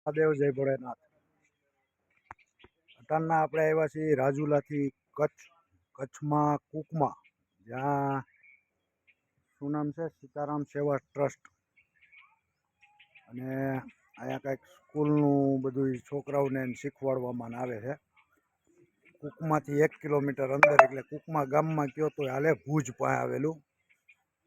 મહાદેવ જય ભોળેનાથ। અટાણના આપણે આવ્યા છીએ રાજુલાથી કચ્છમાં કુકમા, જ્યાં શું નામ છે, સીતારામ સેવા ટ્રસ્ટ, અને અહીંયા કંઈક સ્કૂલનું બધું છોકરાઓને શીખવાડવામાં આવે છે। કુકમાથી 1 કિલોમીટર અંદર, એટલે કુકમા ગામમાં કયો તો હાલે, ભુજ પાસે આવેલું।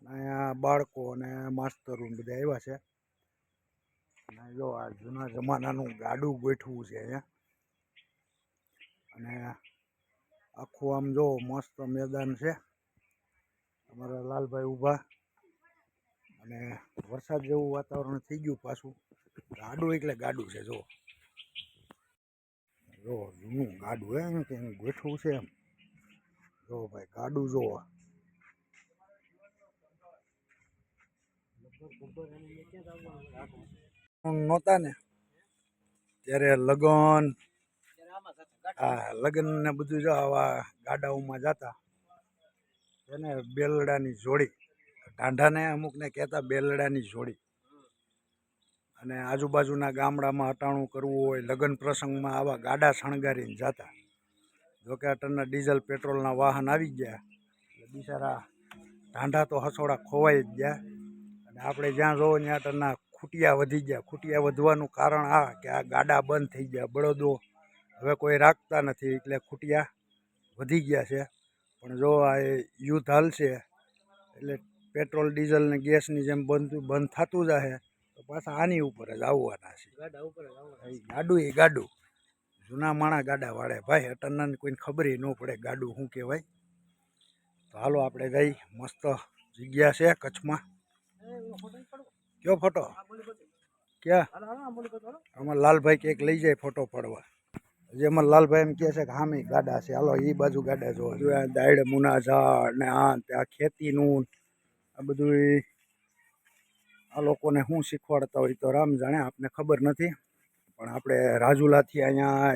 અહીંયા બાળકો અને માસ્તરો બધા આવ્યા છે। અને જો આ જૂના જમાનાનું ગાડું ગોઠવું છે અહીંયા, અને આખું આમ જો મસ્ત મેદાન છે। અમારા લાલભાઈ ઊભા, અને વરસાદ જેવું વાતાવરણ થઈ ગયું પાછું। ગાડું એટલે ગાડું છે, જો જો જૂનું ગાડું એમ કે ગોઠવું છે એમ। જો ભાઈ ગાડું જોવો, નહોતા ને ત્યારે લગન, હા લગ્ન ને બધું જો આવા ગાડાઓમાં જતા। એને બેલડાની જોડી, ટાંઢાને અમુકને કહેતા બેલડાની જોડી। અને આજુબાજુના ગામડામાં હટાણું કરવું હોય, લગ્ન પ્રસંગમાં આવા ગાડા શણગારીને જતા। જોકે અટણના ડીઝલ પેટ્રોલના વાહન આવી ગયા એટલે બિચારા ટાંઢા તો હસોડા ખોવાઈ જ ગયા। અને આપણે જ્યાં જોવો ત્યાં અટણના ખૂટિયા વધી ગયા। ખૂટિયા વધવાનું કારણ આ કે આ ગાડા બંધ થઈ ગયા, બળદો હવે કોઈ રાખતા નથી, એટલે ખૂટિયા વધી ગયા છે। પણ જો આ યુદ્ધ હાલશે એટલે પેટ્રોલ ડીઝલ ને ગેસની જેમ બંધ થતું જશે, તો પાછા આની ઉપર જ આવવાના છે। ગાડું એ ગાડું, જૂના માણા ગાડા વાળે ભાઈ, અટણના કોઈને ખબર ન પડે ગાડું શું કહેવાય। તો હાલો આપણે જઈ, મસ્ત જગ્યા છે કચ્છમાં। કયો ફોટો ક્યાં? આમાં લાલભાઈ કંઈક લઈ જાય ફોટો પાડવા। હજી અમારા લાલભાઈ એમ કહે છે કે હામી ગાડા છે, હાલો એ બાજુ ગાડા જોવા। દાયડમુના ઝાડ ને આ ખેતીનું આ બધું આ લોકોને શું શીખવાડતા હોય તો રામ જાણે, આપને ખબર નથી। પણ આપણે રાજુલાથી અહીંયા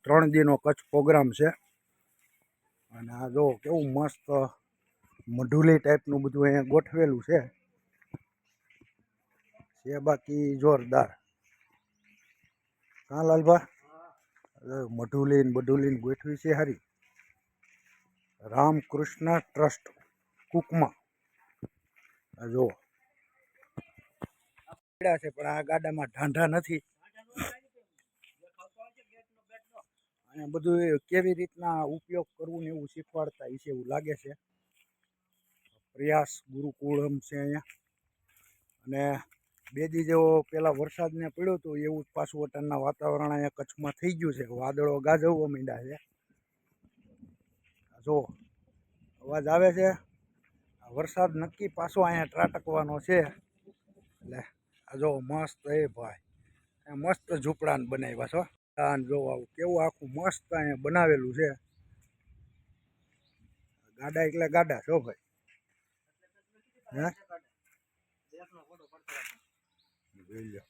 3 દીનો કચ્છ પ્રોગ્રામ છે। અને આ જો કેવું મસ્ત મઢુલી ટાઈપનું બધું અહીંયા ગોઠવેલું છે બાકી જોરદાર। હા લાલભા, મઢુલીન બઢુલીન ગોઠવી છે હારી। રામકૃષ્ણ ટ્રસ્ટ કુકમા, જો છે, પણ આ ગાડામાં ઢાંઢા નથી। અને બધું કેવી રીતના ઉપયોગ કરવું ને એવું શીખવાડતા છે એવું લાગે છે। પ્રયાસ ગુરુકુળમ છે અહીંયા। અને 2 દી જેવો પેલા વરસાદને પડ્યો હતો એવું જ પાછું અટાણના વાતાવરણ અહીંયા કચ્છમાં થઈ ગયું છે। વાદળો ગાજવવા માંડ્યા છે, જો અવાજ આવે છે। વરસાદ નક્કી પાછો અહીંયા ત્રાટકવાનો છે। એટલે આ જો મસ્ત એ ભાઈ, મસ્ત ઝૂંપડાને બનાવ્યા છો। જો આવું કેવું આખું મસ્ત અહીંયા બનાવેલું છે। ગાડા એટલે ગાડા છો ભાઈ, હે જોઈ લો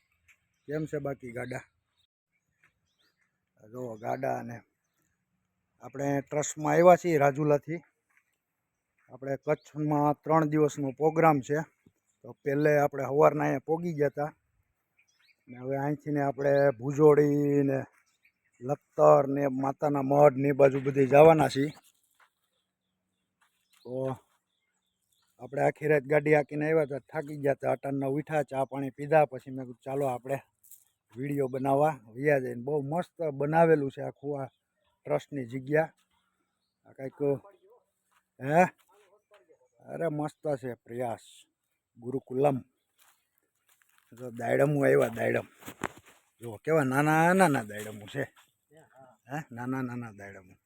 કેમ છે બાકી ગાડા। જો ગાડા, અને આપણે ટ્રસ્ટમાં આવ્યા છીએ રાજુલાથી। આપણે કચ્છમાં 3 દિવસનો પ્રોગ્રામ છે। તો પહેલે આપણે સવારના અહીંયા પહોંચી ગયા હતા, ને હવે અહીંથી ને આપણે ભુજોડી ને લખતર ને માતાના મઢ ને એ બાજુ બધી જવાના છીએ। તો આપણે આખી રાત ગાડી હાંકીને આવ્યા હતા, થાકી ગયા હતા, અટાણના ઉઠ્યા, ચા પાણી પીધા, પછી મેં કીધું ચાલો આપણે વિડીયો બનાવવા વયા જઈને। બહુ મસ્ત બનાવેલું છે આખું આ ટ્રસ્ટની જગ્યા। આ કંઈક હે, અરે મસ્ત છે પ્રયાસ ગુરુકુલમ। જો દાયડમું આવ્યા, દાયડમ જો કેવા નાના નાના દાયડમું છે, હે નાના નાના દાયડમું।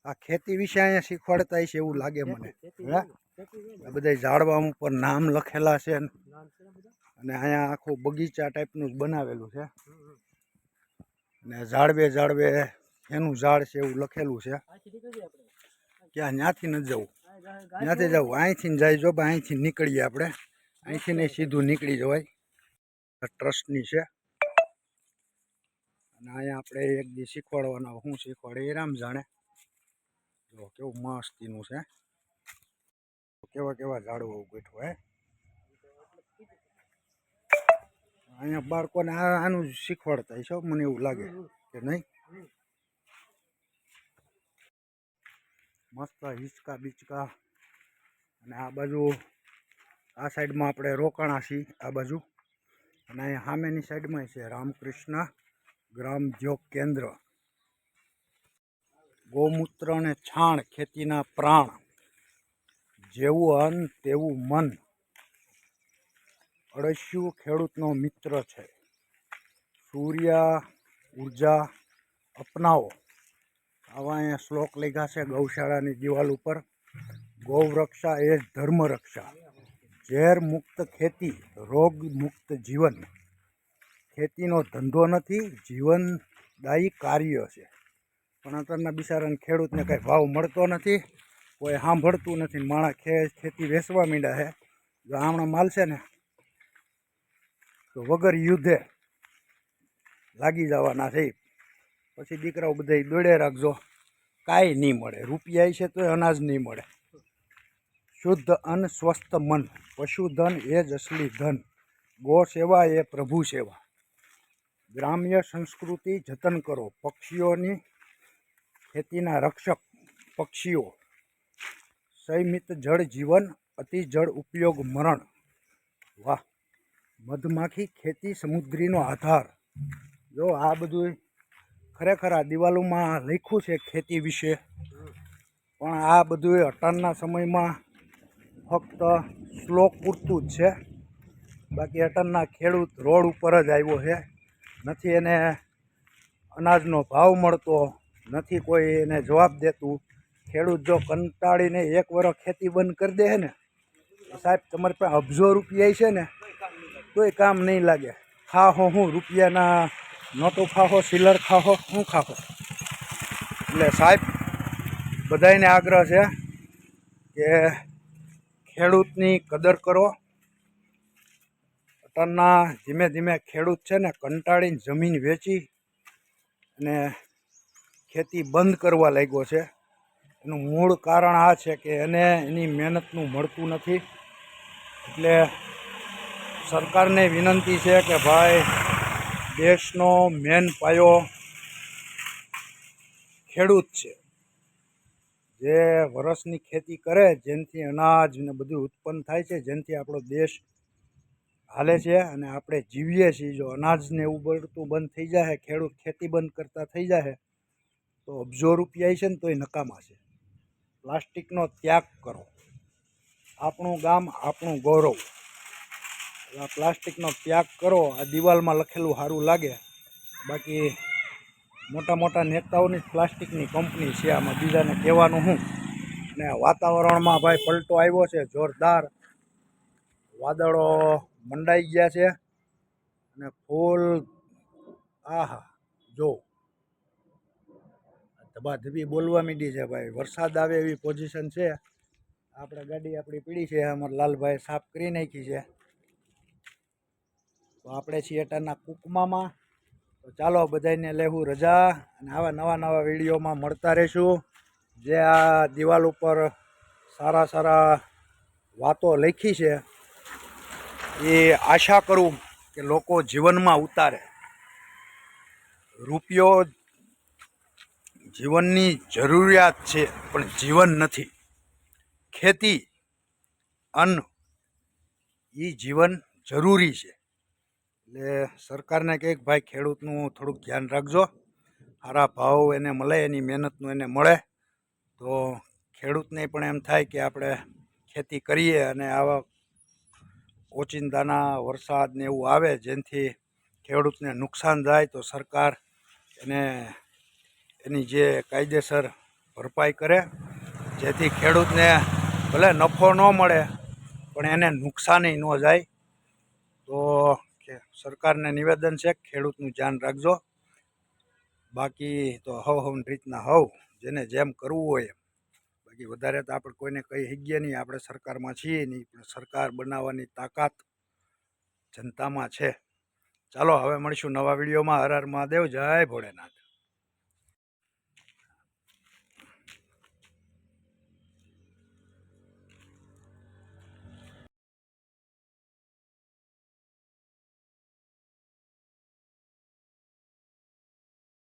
આ ખેતી વિશે અહીંયા શીખવાડતા છે એવું લાગે મને, હે આ બધા ઝાડવા ઉપર નામ લખેલા છે, અને અહીંયા આખું બગીચા ટાઈપનું જ બનાવેલું છે। અને ઝાડવે ઝાડવે એનું ઝાડ છે એવું લખેલું છે। ક્યાં ત્યાંથી નથી જવું, ત્યાંથી જવું, અહીંથી જાય જો ભાઈ, અહીંથી નીકળીએ આપણે, અહીંથી નહીં સીધું નીકળી જવાય। ટ્રસ્ટની છે, અને અહીંયા આપણે 1 દી શીખવાડવાના, શું શીખવાડે એ રામ જાણે। જો કેવું મસ્તીનું છે, કેવા કેવા ઝાડવા ગોઠવા, હે અહીંયા બાળકોને આનું શીખવાડતા છે મને એવું લાગે કે નહીં. મસ્ત હિંચકા બીચકા. અને આ બાજુ આ સાઈડમાં આપણે રોકાણા છીએ આ બાજુ. અને અહીંયા સામેની સાઈડમાં છે રામકૃષ્ણ ગ્રામ જોગ કેન્દ્ર. ગૌમૂત્ર અને છાણ ખેતીના પ્રાણ, જેવું અન્ન તેવું મન, અળસિયું ખેડૂતનો મિત્ર છે. સૂર્ય ઉર્જા અપનાવો. આવા અહીંયા શ્લોક લખ્યા છે ગૌશાળાની દિવાલ ઉપર. ગૌરક્ષા એ જ ધર્મ રક્ષા. ઝેર મુક્ત ખેતી, રોગ મુક્ત જીવન. ખેતીનો ધંધો નથી, જીવનદાયી કાર્ય છે. પણ અત્યારના બિચારાને ખેડૂતને કંઈ ભાવ મળતો નથી, કોઈ સાંભળતું નથી. માણસ ખેતી વેચવા માંડ્યા છે. જો હમણાં માલ છે ને તો વગર યુદ્ધે લાગી જવાના છે. પછી દીકરાઓ બધા દોડે રાખજો, કાંઈ નહીં મળે. રૂપિયા છે તો અનાજ નહીં મળે. શુદ્ધ અન્ન સ્વસ્થ મન, પશુધન એ જ અસલી ધન. ગો સેવા એ પ્રભુ સેવા. ગ્રામ્ય સંસ્કૃતિ જતન કરો. પક્ષીઓની ખેતીના રક્ષક પક્ષીઓ. સંયમિત જળ જીવન, અતિ જળ ઉપયોગ મરણ. વાહ. મધમાખી ખેતી સમુદ્રીનો આધાર. જો આ બધું ખરેખર આ દિવાલોમાં લખ્યું છે ખેતી વિશે, પણ આ બધું અટાણના સમયમાં ફક્ત શ્લોક પૂરતું જ છે. બાકી અટાણના ખેડૂત રોડ ઉપર જ આવ્યો છે. નથી એને અનાજનો ભાવ મળતો, નથી કોઈ એને જવાબ દેતું. ખેડૂત જો કંટાળીને એક વર્ષ ખેતી બંધ કરી દે ને તો સાહેબ તમારી પાસે અબજો રૂપિયા છે ને તોય કામ નહીં લાગે. ખાહો હું રૂપિયાના નોટો ખાહો, સિલર ખાહો, શું ખાહો. એટલે સાહેબ બધાને આગ્રહ છે કે ખેડૂતની કદર કરો. અટાણના ધીમે ધીમે ખેડૂત છે ને કંટાળીને જમીન વેચી અને ખેતી બંધ કરવા લાગ્યો છે. એનું મૂળ કારણ આ છે કે એને એની મહેનતનું મળતું નથી. એટલે સરકારને વિનંતી છે કે ભાઈ દેશનો મેન પાયો ખેડૂત છે. જે વરસની ખેતી કરે, જેનાથી અનાજ ને બધું ઉત્પન્ન થાય છે, જેનાથી આપણો દેશ હાલે છે અને આપણે જીવીએ છીએ. જો અનાજને એવું બધું બંધ થઈ જાય, ખેડૂત ખેતી બંધ કરતા થઈ જાય તો અબજો રૂપિયા છે ને તોય નકામા છે. પ્લાસ્ટિકનો ત્યાગ કરો. આપણું ગામ આપણું ગૌરવ. આ પ્લાસ્ટિકનો ત્યાગ કરો. આ દિવાલમાં લખેલું સારું લાગે, બાકી મોટા મોટા નેતાઓની પ્લાસ્ટિકની કંપની છે. આમાં બીજાને કહેવાનું શું. ને વાતાવરણમાં ભાઈ પલટો આવ્યો છે જોરદાર. વાદળો મંડાઈ ગયા છે અને ફૂલ આહા જો ધબાધબી બોલવા માંડી છે ભાઈ. વરસાદ આવે એવી પોઝિશન છે. આપણે ગાડી આપણી પીડી છે, અમારા લાલભાઈ સાફ કરી નાખી છે. તો આપણે છીએ અટાના કુકમામાં. તો ચાલો બધાને લેવું રજા અને આવા નવા નવા વિડીયોમાં મળતા રહીશું. જે આ દિવાલ ઉપર સારા સારા વાતો લખી છે એ આશા કરું કે લોકો જીવનમાં ઉતારે. રૂપિયો જીવનની જરૂરિયાત છે પણ જીવન નથી. ખેતી અન્ન એ જીવન જરૂરી છે. એટલે સરકારને કહે કે ભાઈ ખેડૂતનું થોડુંક ધ્યાન રાખજો. સારા ભાવ એને મળે, એની મહેનતનું એને મળે તો ખેડૂતને પણ એમ થાય કે આપણે ખેતી કરીએ. અને આવા ઓચિંતાના વરસાદ ને એવું આવે જેનાથી ખેડૂતને નુકસાન જાય તો સરકાર એને એની જે કાયદેસર ભરપાઈ કરે, જેથી ખેડૂતને ભલે નફો ન મળે પણ એને નુકસાની ન જાય. તો સરકારને નિવેદન છે ખેડૂતનું ધ્યાન રાખજો. બાકી તો હવની રીતના જેને જેમ કરવું હોય એમ. બાકી વધારે તો આપણે કોઈને કહી શકીએ નહીં. આપણે સરકારમાં છીએ નહીં, પણ સરકાર બનાવવાની તાકાત જનતામાં છે. ચાલો હવે મળીશું નવા વિડીયોમાં. હર હર મહાદેવ, જય ભોળેનાથ.